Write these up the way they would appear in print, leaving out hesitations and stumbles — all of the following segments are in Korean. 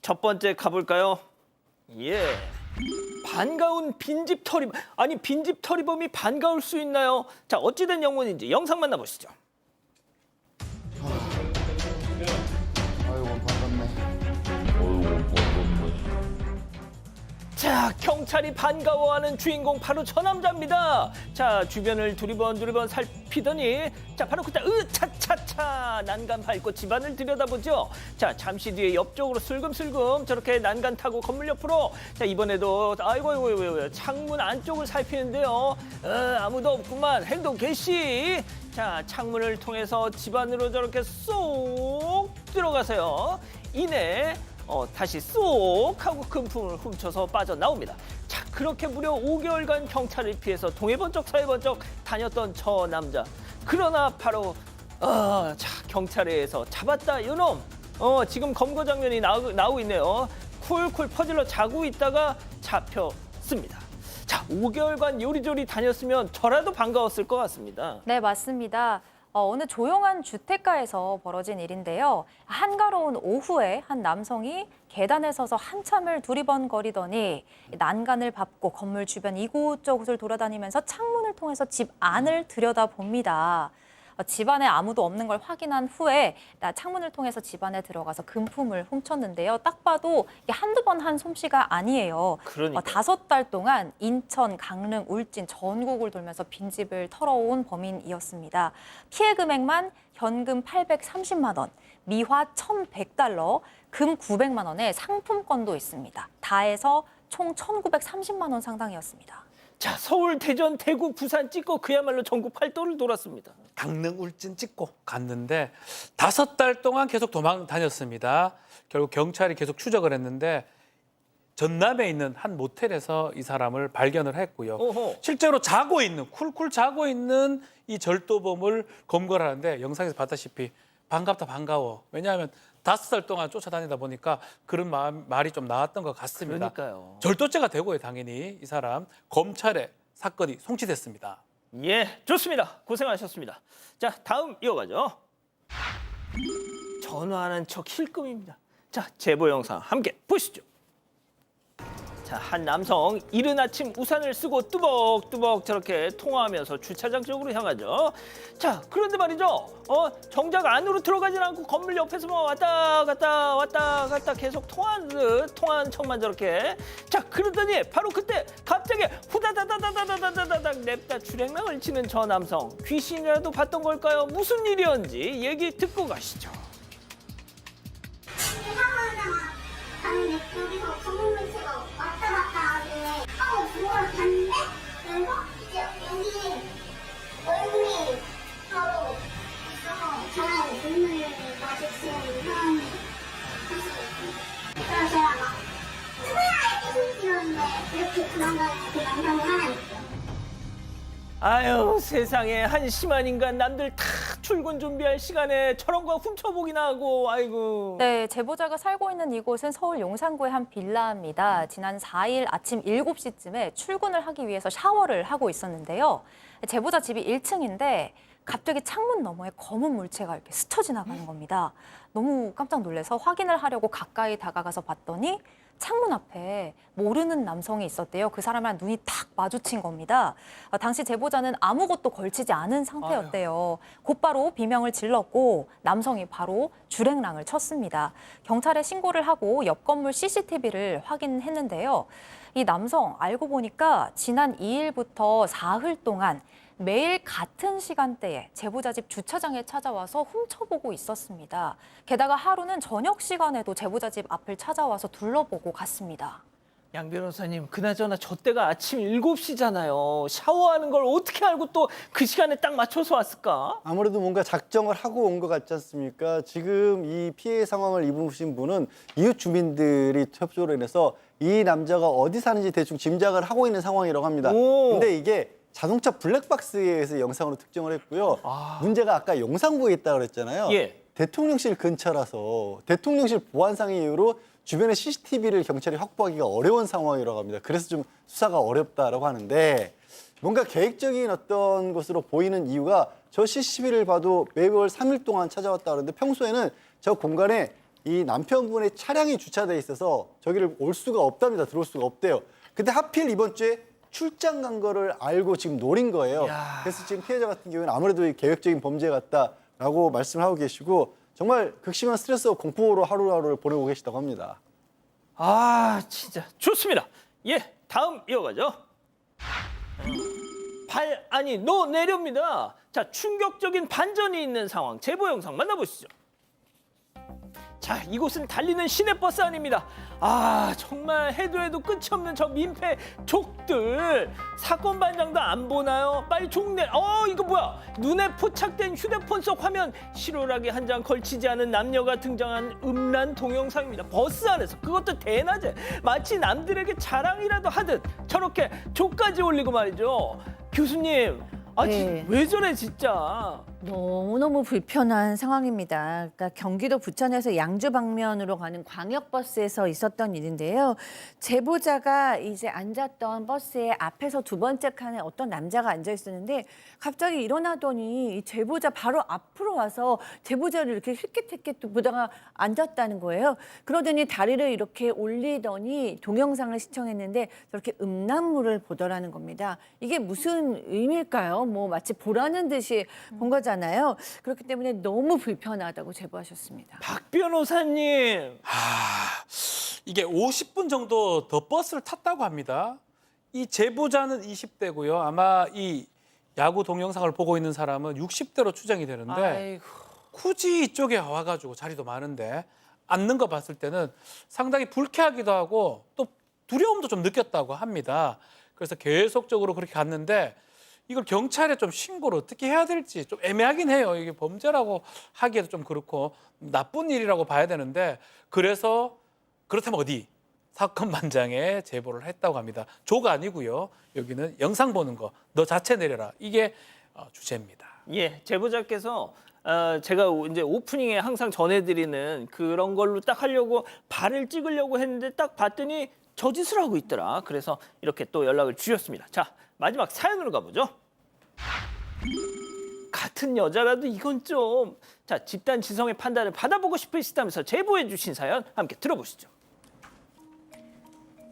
첫 번째 가볼까요? 예. 반가운 빈집털이 아니 빈집털이범이 반가울 수 있나요? 자, 어찌된 영문인지 영상 만나보시죠. 아이고 반갑네. 자, 경찰이 반가워하는 주인공 바로 저 남자입니다. 자, 주변을 두리번 살피더니 자, 바로 그때 차차차 난간 밟고 집안을 들여다보죠. 자, 잠시 뒤에 옆쪽으로 슬금슬금 저렇게 난간 타고 건물 옆으로 자, 이번에도 아이고 창문 안쪽을 살피는데요. 아무도 없구만. 행동 개시. 자, 창문을 통해서 집 안으로 저렇게 쏙 들어가서요. 이내 다시 쏙 하고 금품을 훔쳐서 빠져나옵니다. 자, 그렇게 무려 5개월간 경찰을 피해서 동해번쩍 서해번쩍 다녔던 저 남자. 그러나 바로 자, 경찰에 의해서 잡았다 요놈. 지금 검거 장면이 나오고 있네요. 쿨쿨 퍼질러 자고 있다가 잡혔습니다. 자, 5개월간 요리조리 다녔으면 저라도 반가웠을 것 같습니다. 네, 맞습니다. 어느 조용한 주택가에서 벌어진 일인데요. 한가로운 오후에 한 남성이 계단에 서서 한참을 두리번거리더니 난간을 밟고 건물 주변 이곳저곳을 돌아다니면서 창문을 통해서 집 안을 들여다봅니다. 집안에 아무도 없는 걸 확인한 후에 창문을 통해서 집안에 들어가서 금품을 훔쳤는데요. 딱 봐도 이게 한두 번 한 솜씨가 아니에요. 그러니까요. 5달 동안 인천, 강릉, 울진 전국을 돌면서 빈집을 털어온 범인이었습니다. 피해 금액만 현금 830만 원, 미화 1,100달러, 금 900만 원의 상품권도 있습니다. 다 해서 총 1,930만 원 상당이었습니다. 자, 서울, 대전, 대구, 부산 찍고 그야말로 전국 팔도를 돌았습니다. 강릉 울진 찍고 갔는데 5달 동안 계속 도망 다녔습니다. 결국 경찰이 계속 추적을 했는데 전남에 있는 한 모텔에서 이 사람을 발견을 했고요. 오호. 실제로 자고 있는 쿨쿨 자고 있는 이 절도범을 검거를 하는데 영상에서 봤다시피 반갑다 반가워. 왜냐하면 5달 동안 쫓아다니다 보니까 그런 말이 좀 나왔던 것 같습니다. 그러니까요. 절도죄가 되고요, 당연히 이 사람 검찰에 사건이 송치됐습니다. 예, 좋습니다. 고생하셨습니다. 자, 다음 이어가죠. 전화하는 척 힐끔입니다. 자, 제보 영상 함께 보시죠. 자, 한 남성 이른 아침 우산을 쓰고 뚜벅뚜벅 저렇게 통화하면서 주차장 쪽으로 향하죠. 자, 그런데 말이죠. 정작 안으로 들어가진 않고 건물 옆에서만 왔다 갔다 계속 통화하는 척만 저렇게. 자, 그러더니 바로 그때 갑자기 후다다다다다다다다닥 냅다 주랭랑을 치는 저 남성. 귀신이라도 봤던 걸까요? 무슨 일이었는지 얘기 듣고 가시죠. 갔는데 여기서 전문 매체가 왔다 갔다 하길래 하고 주먹을 봤는데 그래서 이제 여기 얼굴이 바로 있어서 저랑 눈을 마주치는 상황이 있었어요. 그래서 제가 막 누구야 이렇게 소리치는데 이렇게 도망가는 그 영상이 하나 있어요. 아유, 세상에 한심한 인간. 남들 다 출근 준비할 시간에 저런 거 훔쳐보기나 하고. 아이고. 네, 제보자가 살고 있는 이곳은 서울 용산구의 한 빌라입니다. 지난 4일 아침 7시쯤에 출근을 하기 위해서 샤워를 하고 있었는데요. 제보자 집이 1층인데 갑자기 창문 너머에 검은 물체가 이렇게 스쳐 지나가는 겁니다. 너무 깜짝 놀라서 확인을 하려고 가까이 다가가서 봤더니 창문 앞에 모르는 남성이 있었대요. 그 사람이랑 눈이 탁 마주친 겁니다. 당시 제보자는 아무것도 걸치지 않은 상태였대요. 곧바로 비명을 질렀고 남성이 바로 주랭랑을 쳤습니다. 경찰에 신고를 하고 옆 건물 CCTV를 확인했는데요. 이 남성 알고 보니까 지난 2일부터 사흘 동안 매일 같은 시간대에 제보자 집 주차장에 찾아와서 훔쳐보고 있었습니다. 게다가 하루는 저녁 시간에도 제보자 집 앞을 찾아와서 둘러보고 갔습니다. 양 변호사님, 그나저나 저 때가 아침 7시잖아요. 샤워하는 걸 어떻게 알고 또 그 시간에 딱 맞춰서 왔을까? 아무래도 뭔가 작정을 하고 온 것 같지 않습니까? 지금 이 피해 상황을 입으신 분은 이웃 주민들이 협조로 인해서 이 남자가 어디 사는지 대충 짐작을 하고 있는 상황이라고 합니다. 오. 근데 이게 자동차 블랙박스에 의해서 영상으로 특정을 했고요. 문제가 아까 용산구에 있다고 그랬잖아요. 예. 대통령실 근처라서 대통령실 보안상의 이유로 주변의 CCTV를 경찰이 확보하기가 어려운 상황이라고 합니다. 그래서 좀 수사가 어렵다라고 하는데 뭔가 계획적인 어떤 것으로 보이는 이유가 저 CCTV를 봐도 매월 3일 동안 찾아왔다 그러는데 평소에는 저 공간에 이 남편분의 차량이 주차돼 있어서 저기를 올 수가 없답니다. 들어올 수가 없대요. 근데 하필 이번 주에 출장 간 거를 알고 지금 노린 거예요. 야. 그래서 지금 피해자 같은 경우는 아무래도 이 계획적인 범죄 같다라고 말씀을 하고 계시고 정말 극심한 스트레스와 공포로 하루하루를 보내고 계시다고 합니다. 아, 진짜 좋습니다. 예, 다음 이어가죠. 노 내려옵니다. 자, 충격적인 반전이 있는 상황 제보 영상 만나보시죠. 자, 이곳은 달리는 시내버스 아닙니다. 아, 정말 해도 해도 끝이 없는 저 민폐족들. 사건 반장도 안 보나요? 빨리 종내. 이거 뭐야? 눈에 포착된 휴대폰 속 화면 실오라기 한 장 걸치지 않은 남녀가 등장한 음란 동영상입니다. 버스 안에서, 그것도 대낮에 마치 남들에게 자랑이라도 하듯 저렇게 족까지 올리고 말이죠. 교수님, 네. 왜 저래 진짜. 너무너무 불편한 상황입니다. 그러니까 경기도 부천에서 양주 방면으로 가는 광역버스에서 있었던 일인데요. 제보자가 이제 앉았던 버스의 앞에서 두 번째 칸에 어떤 남자가 앉아 있었는데 갑자기 일어나더니 이 제보자 바로 앞으로 와서 제보자를 이렇게 힐끗힐끗 보다가 앉았다는 거예요. 그러더니 다리를 이렇게 올리더니 동영상을 시청했는데 저렇게 음란물을 보더라는 겁니다. 이게 무슨 의미일까요? 뭐 마치 보라는 듯이 본 거잖아요. 그렇기 때문에 너무 불편하다고 제보하셨습니다. 박 변호사님. 이게 50분 정도 더 버스를 탔다고 합니다. 이 제보자는 20대고요. 아마 이 야구 동영상을 보고 있는 사람은 60대로 추정이 되는데 아이고. 굳이 이쪽에 와가지고 자리도 많은데 앉는 거 봤을 때는 상당히 불쾌하기도 하고 또 두려움도 좀 느꼈다고 합니다. 그래서 계속적으로 그렇게 갔는데 이걸 경찰에 좀 신고를 어떻게 해야 될지 좀 애매하긴 해요. 이게 범죄라고 하기에도 좀 그렇고 나쁜 일이라고 봐야 되는데 그래서 그렇다면 어디? 사건 반장에 제보를 했다고 합니다. 조가 아니고요. 여기는 영상 보는 거, 너 자체 내려라. 이게 주제입니다. 예, 제보자께서 제가 이제 오프닝에 항상 전해드리는 그런 걸로 딱 하려고 발을 찍으려고 했는데 딱 봤더니 저 짓을 하고 있더라. 그래서 이렇게 또 연락을 주셨습니다. 자, 마지막 사연으로 가보죠. 같은 여자라도 이건 좀. 자, 집단 지성의 판단을 받아보고 싶으시다면서 제보해 주신 사연 함께 들어보시죠.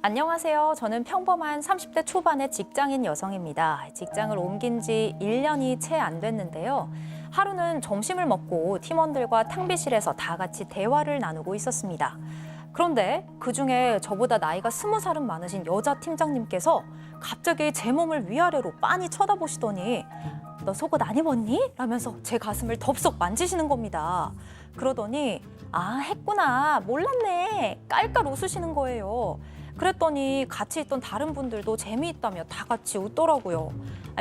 안녕하세요. 저는 평범한 30대 초반의 직장인 여성입니다. 직장을 옮긴 지 1년이 채 안 됐는데요. 하루는 점심을 먹고 팀원들과 탕비실에서 다 같이 대화를 나누고 있었습니다. 그런데 그중에 저보다 나이가 20살은 많으신 여자 팀장님께서 갑자기 제 몸을 위아래로 빤히 쳐다보시더니 너 속옷 안 입었니? 라면서 제 가슴을 덥석 만지시는 겁니다. 그러더니 했구나, 몰랐네, 깔깔 웃으시는 거예요. 그랬더니 같이 있던 다른 분들도 재미있다며 다 같이 웃더라고요.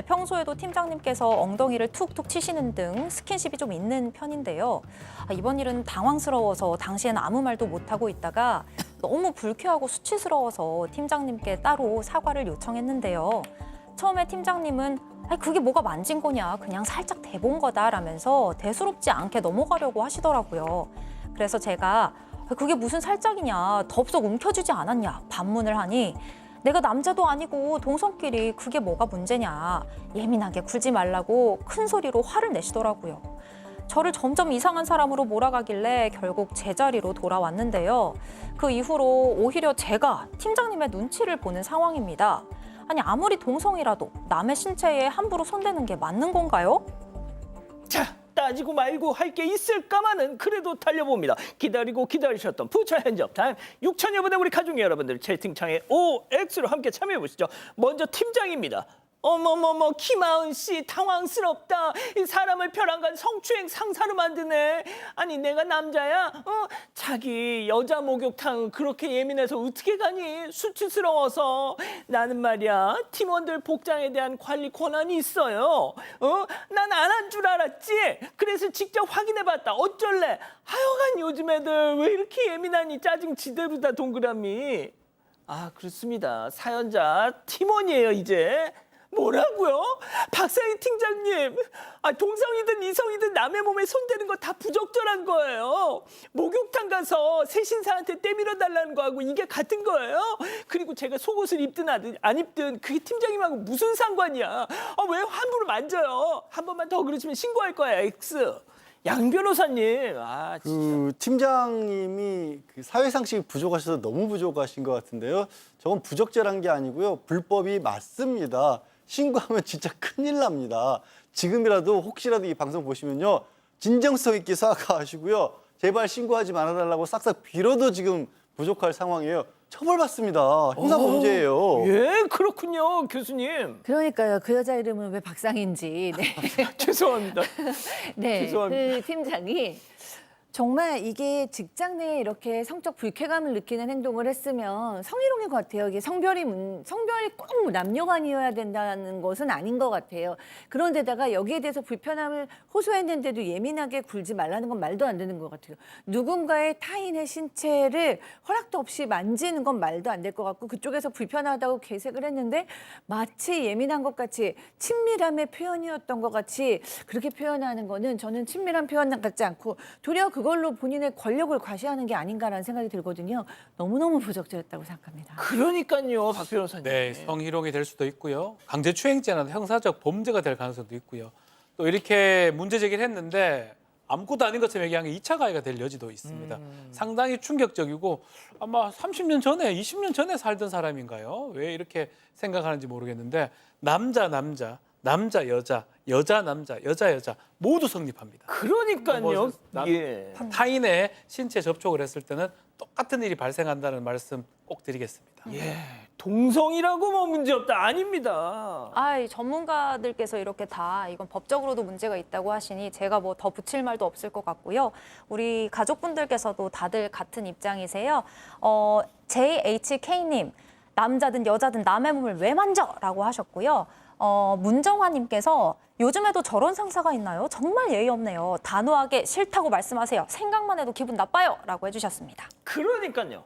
평소에도 팀장님께서 엉덩이를 툭툭 치시는 등 스킨십이 좀 있는 편인데요. 이번 일은 당황스러워서 당시에는 아무 말도 못하고 있다가 너무 불쾌하고 수치스러워서 팀장님께 따로 사과를 요청했는데요. 처음에 팀장님은 그게 뭐가 만진 거냐, 그냥 살짝 대본 거다라면서 대수롭지 않게 넘어가려고 하시더라고요. 그래서 제가 그게 무슨 살짝이냐, 덥석 움켜쥐지 않았냐 반문을 하니 내가 남자도 아니고 동성끼리 그게 뭐가 문제냐, 예민하게 굴지 말라고 큰 소리로 화를 내시더라고요. 저를 점점 이상한 사람으로 몰아가길래 결국 제자리로 돌아왔는데요. 그 이후로 오히려 제가 팀장님의 눈치를 보는 상황입니다. 아니, 아무리 동성이라도 남의 신체에 함부로 손대는 게 맞는 건가요? 자, 따지고 말고 할 게 있을까마는 그래도 달려봅니다. 기다리고 기다리셨던 부처 핸즈업 타임. 6천여 분의 우리 가족 여러분들 채팅창에 OX로 함께 참여해보시죠. 먼저 팀장입니다. 어머머머, 김하은 씨 당황스럽다. 이 사람을 벼랑간 성추행 상사로 만드네. 아니, 내가 남자야? 자기 여자 목욕탕 그렇게 예민해서 어떻게 가니? 수치스러워서. 나는 말이야, 팀원들 복장에 대한 관리 권한이 있어요. 난 안 한 줄 알았지? 그래서 직접 확인해봤다. 어쩔래? 하여간 요즘 애들 왜 이렇게 예민하니? 짜증 지대로다, 동그라미. 그렇습니다. 사연자 팀원이에요, 이제. 뭐라고요? 박사희 팀장님, 동성이든 이성이든 남의 몸에 손대는 거 다 부적절한 거예요. 목욕탕 가서 새 신사한테 떼밀어 달라는 거하고 이게 같은 거예요. 그리고 제가 속옷을 입든 안 입든 그게 팀장님하고 무슨 상관이야. 왜 함부로 만져요? 한 번만 더 그러시면 신고할 거야, X. 양 변호사님, 아 진짜. 그 팀장님이 그 사회상식이 부족하셔서 너무 부족하신 것 같은데요. 저건 부적절한 게 아니고요. 불법이 맞습니다. 신고하면 진짜 큰일 납니다. 지금이라도 혹시라도 이 방송 보시면요. 진정성 있게 사과하시고요. 제발 신고하지 말아달라고 싹싹 빌어도 지금 부족할 상황이에요. 처벌받습니다. 형사범죄예요. 예, 그렇군요, 교수님. 그러니까요. 그 여자 이름은 왜 박상인지. 네. 죄송합니다. 네, 죄송합니다. 그 팀장이 정말 이게 직장 내에 이렇게 성적 불쾌감을 느끼는 행동을 했으면 성희롱인 것 같아요. 이게 성별이 꼭 남녀간이어야 된다는 것은 아닌 것 같아요. 그런데다가 여기에 대해서 불편함을 호소했는데도 예민하게 굴지 말라는 건 말도 안 되는 것 같아요. 누군가의 타인의 신체를 허락도 없이 만지는 건 말도 안 될 것 같고 그쪽에서 불편하다고 개색을 했는데 마치 예민한 것 같이 친밀함의 표현이었던 것 같이 그렇게 표현하는 거는 저는 친밀한 표현 같지 않고 도리어 그걸로 본인의 권력을 과시하는 게 아닌가라는 생각이 들거든요. 너무너무 부적절했다고 생각합니다. 그러니까요, 박 변호사님. 네, 성희롱이 될 수도 있고요. 강제추행죄나 형사적 범죄가 될 가능성도 있고요. 또 이렇게 문제 제기를 했는데 아무것도 아닌 것처럼 얘기한 게 2차 가해가 될 여지도 있습니다. 상당히 충격적이고 아마 30년 전에, 20년 전에 살던 사람인가요? 왜 이렇게 생각하는지 모르겠는데 남자, 여자, 여자 모두 성립합니다. 그러니까요. 남- 예. 타인의 신체 접촉을 했을 때는 똑같은 일이 발생한다는 말씀 꼭 드리겠습니다. 예. 동성이라고 뭐 문제 없다 아닙니다. 이 전문가들께서 이렇게 다 이건 법적으로도 문제가 있다고 하시니 제가 뭐 더 붙일 말도 없을 것 같고요. 우리 가족분들께서도 다들 같은 입장이세요. JHK님, 남자든 여자든 남의 몸을 왜 만져? 라고 하셨고요. 문정화님께서 요즘에도 저런 상사가 있나요? 정말 예의 없네요. 단호하게 싫다고 말씀하세요. 생각만 해도 기분 나빠요. 라고 해주셨습니다. 그러니까요.